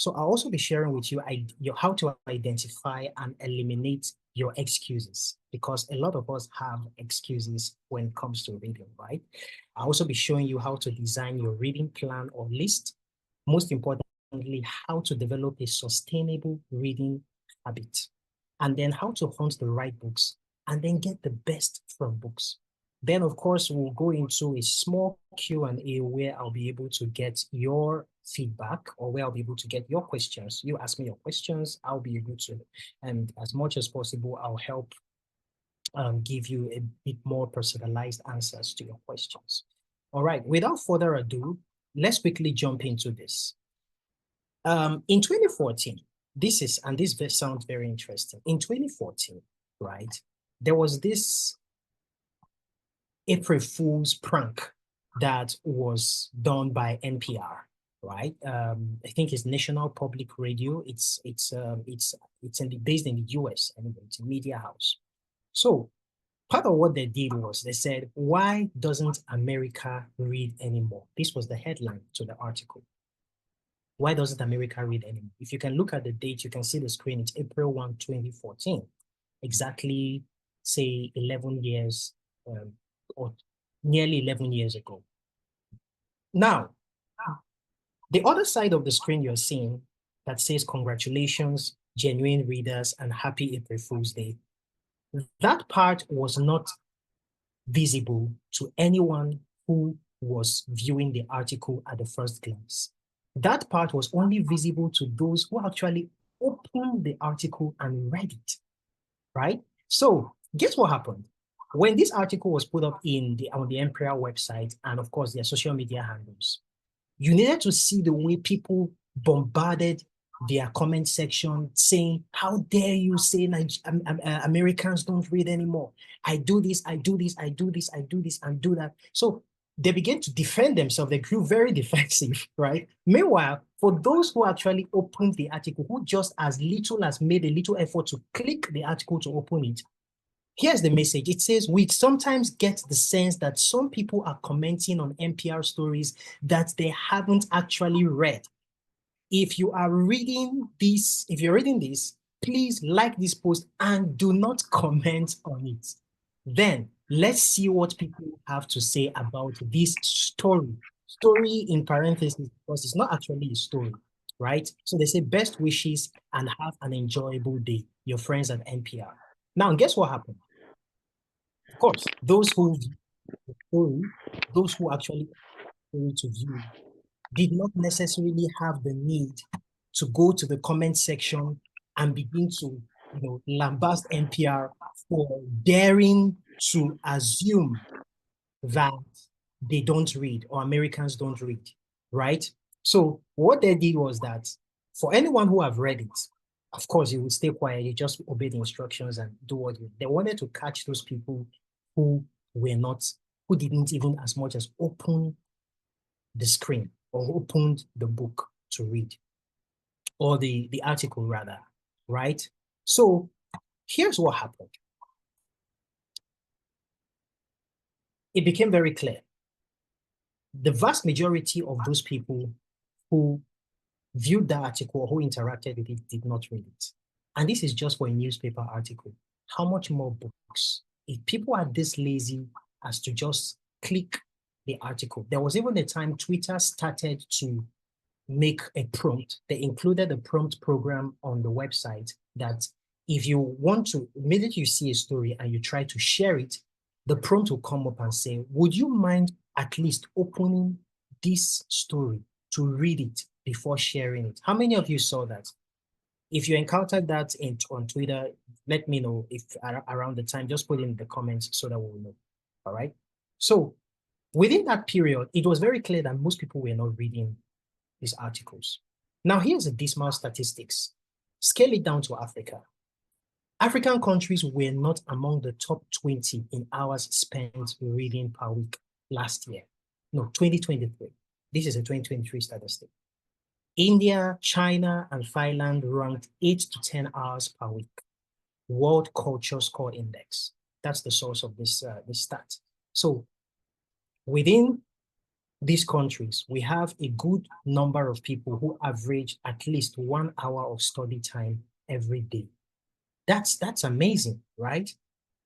So I'll also be sharing with you how to identify and eliminate your excuses, because a lot of us have excuses when it comes to reading, right? I'll also be showing you how to design your reading plan or list. Most importantly, how to develop a sustainable reading habit, and then how to hunt the right books, and then get the best from books. Then, of course, we'll go into a small Q&A where I'll be able to get your feedback, or where I'll be able to get your questions. You ask me your questions, I'll be able to, and as much as possible, I'll help give you a bit more personalized answers to your questions. All right, without further ado, let's quickly jump into this. In 2014, this sounds very interesting. In 2014, right, there was this April Fool's prank that was done by NPR, right? I think it's National Public Radio. It's based in the US, and it's a media house. So part of what they did was they said, "Why doesn't America read anymore?" This was the headline to the article. Why doesn't America read anymore? If you can look at the date, you can see the screen. It's April 1, 2014. Exactly, say 11 years or nearly 11 years ago. Now, the other side of the screen you're seeing that says congratulations, genuine readers, and happy April Fool's Day. That part was not visible to anyone who was viewing the article at the first glance. That part was only visible to those who actually opened the article and read it, right? So guess what happened? When this article was put up on the Emperor website, and of course their social media handles, you needed to see the way people bombarded their comment section saying, "How dare you say Americans don't read anymore? I do this, I do this, I do this, I do this, and do that." So they began to defend themselves. They grew very defensive, right? Meanwhile, for those who actually opened the article, who just as little as made a little effort to click the article to open it, here's the message. It says, "We sometimes get the sense that some people are commenting on NPR stories that they haven't actually read. If you are reading this, please like this post and do not comment on it." Then let's see what people have to say about this story. Story in parentheses, because it's not actually a story, right? So they say, "Best wishes and have an enjoyable day. Your friends at NPR." Now, guess what happened? Of course, those who actually to view did not necessarily have the need to go to the comment section and begin to, lambast NPR for daring to assume that they don't read, or Americans don't read, right? So what they did was that for anyone who have read it, of course, you would stay quiet, you just obey the instructions and do what they wanted to catch those people who didn't even as much as open the screen or opened the book to read, or the article rather, right? So here's what happened. It became very clear. The vast majority of those people who viewed the article or who interacted with it did not read it. And this is just for a newspaper article. How much more books? If people are this lazy as to just click the article. There was even a time Twitter started to make a prompt. They included a prompt program on the website that if you want to, immediately you see a story and you try to share it, the prompt will come up and say, "Would you mind at least opening this story to read it before sharing it?" How many of you saw that? If you encountered that on Twitter, let me know if around the time, just put it in the comments so that we'll know. All right. So within that period, it was very clear that most people were not reading these articles. Now, here's the dismal statistics. Scale it down to Africa. African countries were not among the top 20 in hours spent reading per week last year. No, 2023. This is a 2023 statistic. India, China, and Thailand ranked 8 to 10 hours per week. World Culture Score Index. That's the source of this stat. So within these countries, we have a good number of people who average at least 1 hour of study time every day. That's amazing, right?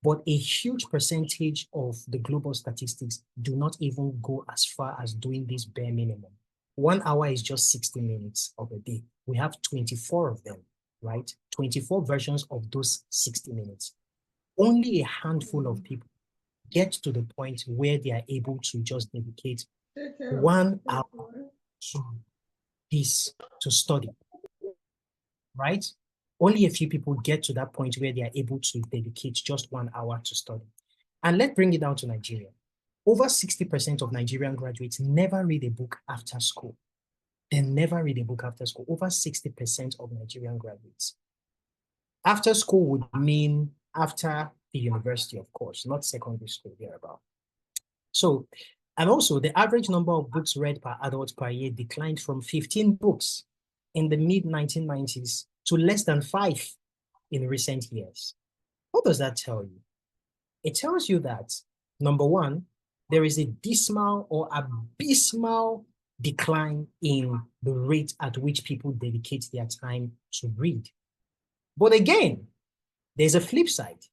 But a huge percentage of the global statistics do not even go as far as doing this bare minimum. 1 hour is just 60 minutes of a day. We have 24 of them, right? 24 versions of those 60 minutes. Only a handful of people get to the point where they are able to just dedicate 1 hour to this, to study, right? Only a few people get to that point where they are able to dedicate just 1 hour to study. And let's bring it down to Nigeria. Over 60% of Nigerian graduates never read a book after school. They never read a book after school. Over 60% of Nigerian graduates. After school would mean after the university, of course, not secondary school, thereabout. So, and also the average number of books read per adult per year declined from 15 books in the mid-1990s to less than 5 in recent years. What does that tell you? It tells you that, number one, there is a dismal or abysmal decline in the rate at which people dedicate their time to read. But again, there's a flip side.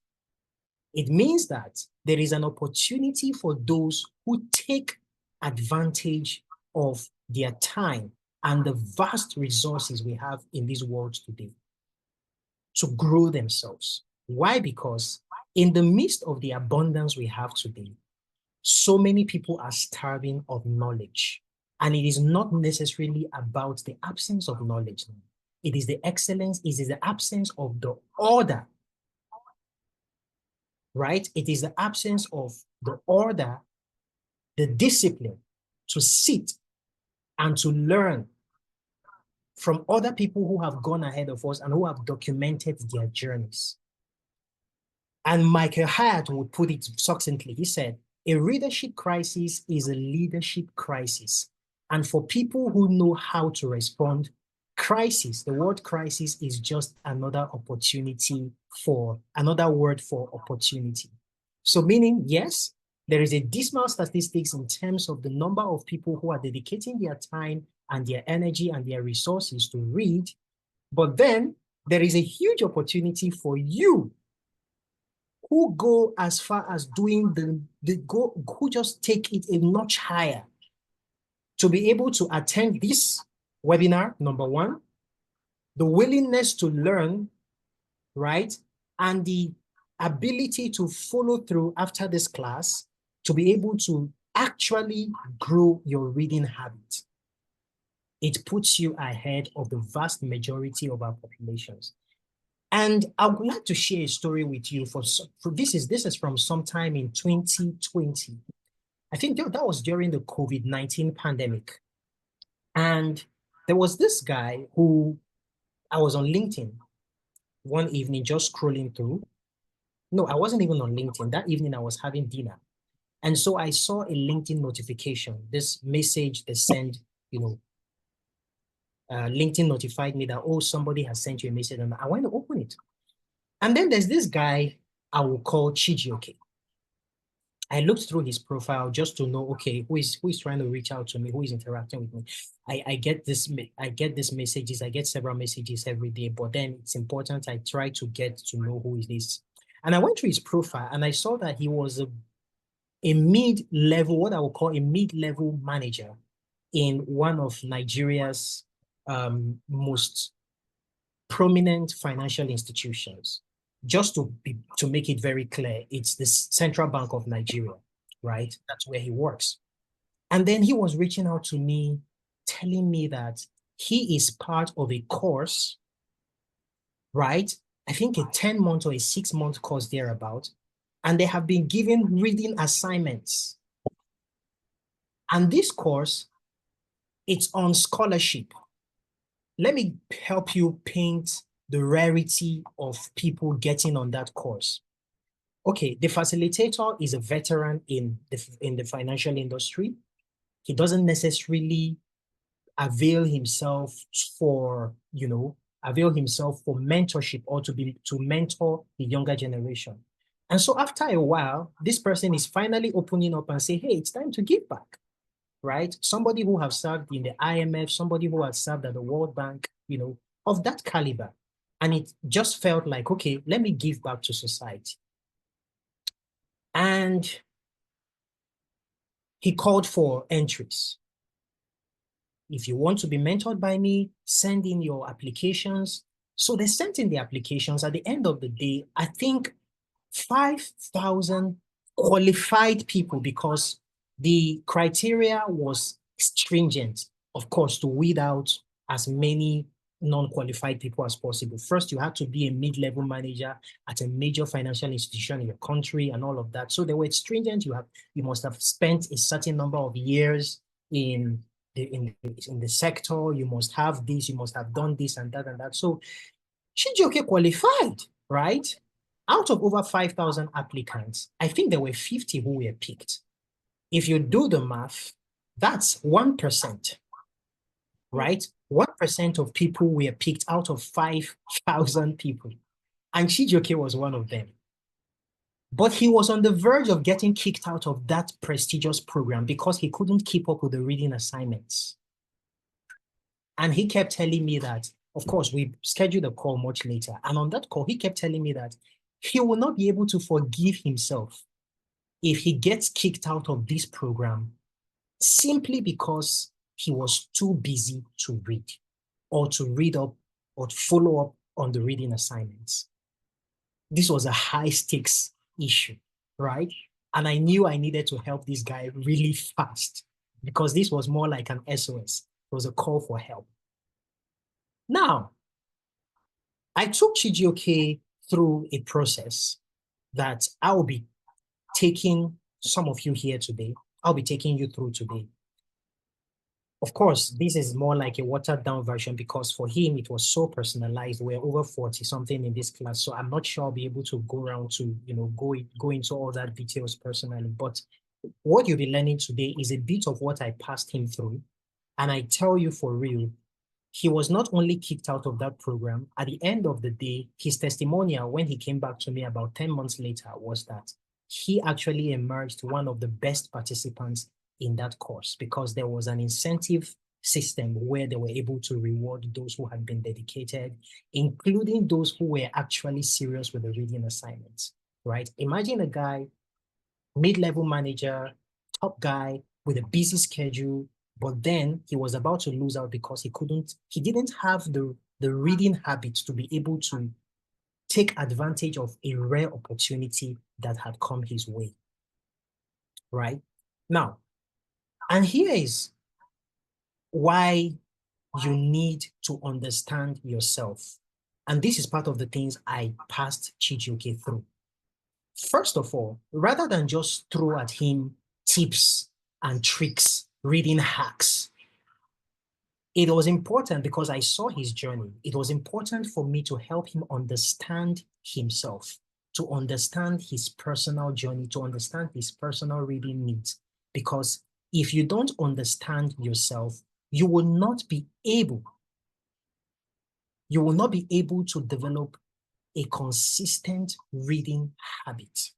It means that there is an opportunity for those who take advantage of their time and the vast resources we have in this world today to grow themselves. Why? Because in the midst of the abundance we have today, so many people are starving of knowledge. And it is not necessarily about the absence of knowledge. It is the excellence, it is the absence of the order, right? It is the absence of the order, the discipline to sit and to learn from other people who have gone ahead of us and who have documented their journeys. And Michael Hyatt would put it succinctly. He said, a readership crisis is a leadership crisis. And for people who know how to respond, crisis, the word crisis is just another opportunity for, another word for opportunity. So meaning, yes, there is a dismal statistics in terms of the number of people who are dedicating their time and their energy and their resources to read. But then there is a huge opportunity for you who go as far as doing who just take it a notch higher to be able to attend this webinar, number one, the willingness to learn, right? And the ability to follow through after this class to be able to actually grow your reading habit. It puts you ahead of the vast majority of our populations. And I would like to share a story with you this is from sometime in 2020. I think that was during the COVID-19 pandemic. And there was this guy who I was on LinkedIn one evening just scrolling through. No, I wasn't even on LinkedIn. That evening I was having dinner. And so I saw a LinkedIn notification, this message they send, LinkedIn notified me that, oh, somebody has sent you a message and I want to open it. And then there's this guy I will call Chijioke. I looked through his profile just to know, okay, who is trying to reach out to me, who is interacting with me. I get these messages, I get several messages every day, but then it's important I try to get to know who is this. And I went through his profile and I saw that he was a mid-level, what I would call a mid-level manager in one of Nigeria's most prominent financial institutions. Just to make it very clear, it's the Central Bank of Nigeria, right? That's where he works. And then he was reaching out to me, telling me that he is part of a course, right? I think a 10-month or a 6-month course thereabout. And they have been given reading assignments. And this course, it's on scholarship. Let me help you paint the rarity of people getting on that course. Okay, the facilitator is a veteran in the financial industry. He doesn't necessarily avail himself for mentorship or to mentor the younger generation. And so after a while, this person is finally opening up and say, hey, it's time to give back, right? Somebody who have served in the IMF, somebody who has served at the World Bank, of that caliber. And it just felt like, okay, let me give back to society. And he called for entries. If you want to be mentored by me, send in your applications. So they sent in the applications. At the end of the day, I think 5,000 qualified people, because the criteria was stringent, of course, to weed out as many non-qualified people as possible. First, you had to be a mid-level manager at a major financial institution in your country and all of that. So they were stringent. You must have spent a certain number of years in the sector. You must have this, you must have done this and that and that. So Chijioke qualified, right? Out of over 5,000 applicants, I think there were 50 who were picked. If you do the math, that's 1%, right? 1% of people were picked out of 5,000 people. And Chijioke was one of them. But he was on the verge of getting kicked out of that prestigious program because he couldn't keep up with the reading assignments. And he kept telling me that, of course, we scheduled a call much later. And on that call, he kept telling me that he will not be able to forgive himself if he gets kicked out of this program simply because he was too busy to read or to read up or to follow up on the reading assignments. This was a high stakes issue, right? And I knew I needed to help this guy really fast because this was more like an SOS. It was a call for help. Now, I took Chijioke through a process that I will be taking some of you here today. I'll be taking you through today. Of course, this is more like a watered down version because for him, it was so personalized. We're over 40 something in this class. So I'm not sure I'll be able to go around to, go into all that details personally. But what you'll be learning today is a bit of what I passed him through. And I tell you for real, he was not only kicked out of that program, at the end of the day, his testimonial when he came back to me about 10 months later was that he actually emerged one of the best participants in that course because there was an incentive system where they were able to reward those who had been dedicated, including those who were actually serious with the reading assignments, right? Imagine a guy, mid-level manager, top guy with a busy schedule, but then he was about to lose out because he didn't have the reading habits to be able to take advantage of a rare opportunity that had come his way, right? Now, and here is why you need to understand yourself. And this is part of the things I passed Chijioke through. First of all, rather than just throw at him tips and tricks, reading hacks, it was important because I saw his journey. It was important for me to help him understand himself, to understand his personal journey, to understand his personal reading needs. Because if you don't understand yourself, you will not be able to develop a consistent reading habit.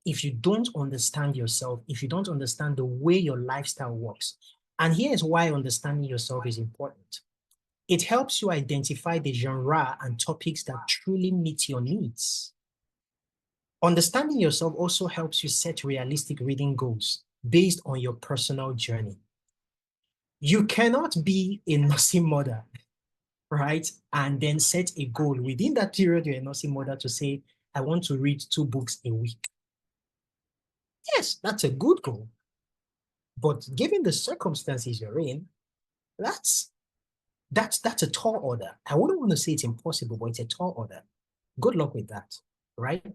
If you don't understand yourself, if you don't understand the way your lifestyle works. And here's why understanding yourself is important. It helps you identify the genre and topics that truly meet your needs. Understanding yourself also helps you set realistic reading goals based on your personal journey. You cannot be a nursing mother, right? And then set a goal within that period you're a nursing mother to say, I want to read 2 books a week. Yes, that's a good goal. But given the circumstances you're in, that's a tall order. I wouldn't want to say it's impossible, but it's a tall order. Good luck with that, right?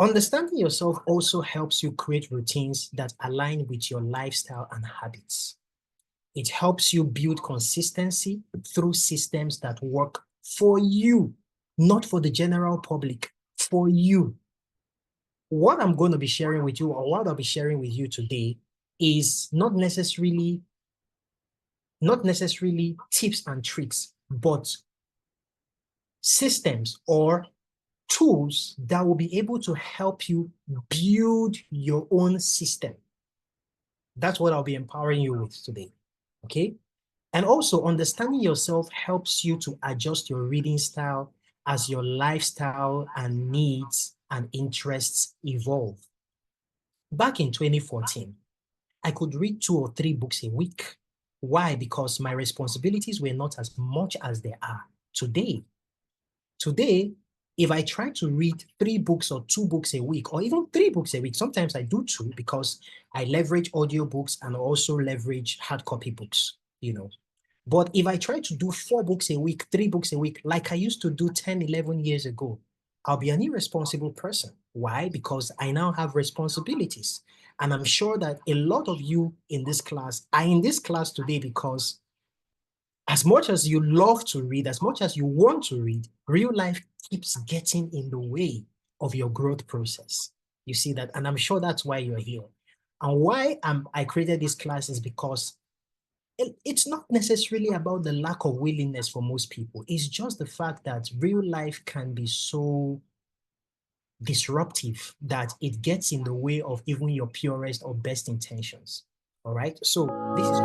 Understanding yourself also helps you create routines that align with your lifestyle and habits. It helps you build consistency through systems that work for you, not for the general public, for you. What I'm going to be sharing with you, or what I'll be sharing with you today, is not necessarily tips and tricks, but systems or tools that will be able to help you build your own system, That's what I'll be empowering you with today. Okay. And also, understanding yourself helps you to adjust your reading style as your lifestyle and needs and interests evolve. Back in 2014, I could read 2 or 3 books a week. Why? Because my responsibilities were not as much as they are today. Today, if I try to read 3 books or 2 books a week, or even 3 books a week, sometimes I do 2 because I leverage audiobooks and also leverage hard copy books, you know. But if I try to do 4 books a week, 3 books a week, like I used to do 10, 11 years ago, I'll be an irresponsible person. Why? Because I now have responsibilities. And I'm sure that a lot of you in this class are in this class today because as much as you love to read, as much as you want to read, real life keeps getting in the way of your growth process. You see that? And I'm sure that's why you're here. And why I created this class is because it's not necessarily about the lack of willingness for most people. It's just the fact that real life can be so disruptive that it gets in the way of even your purest or best intentions. All right. So this is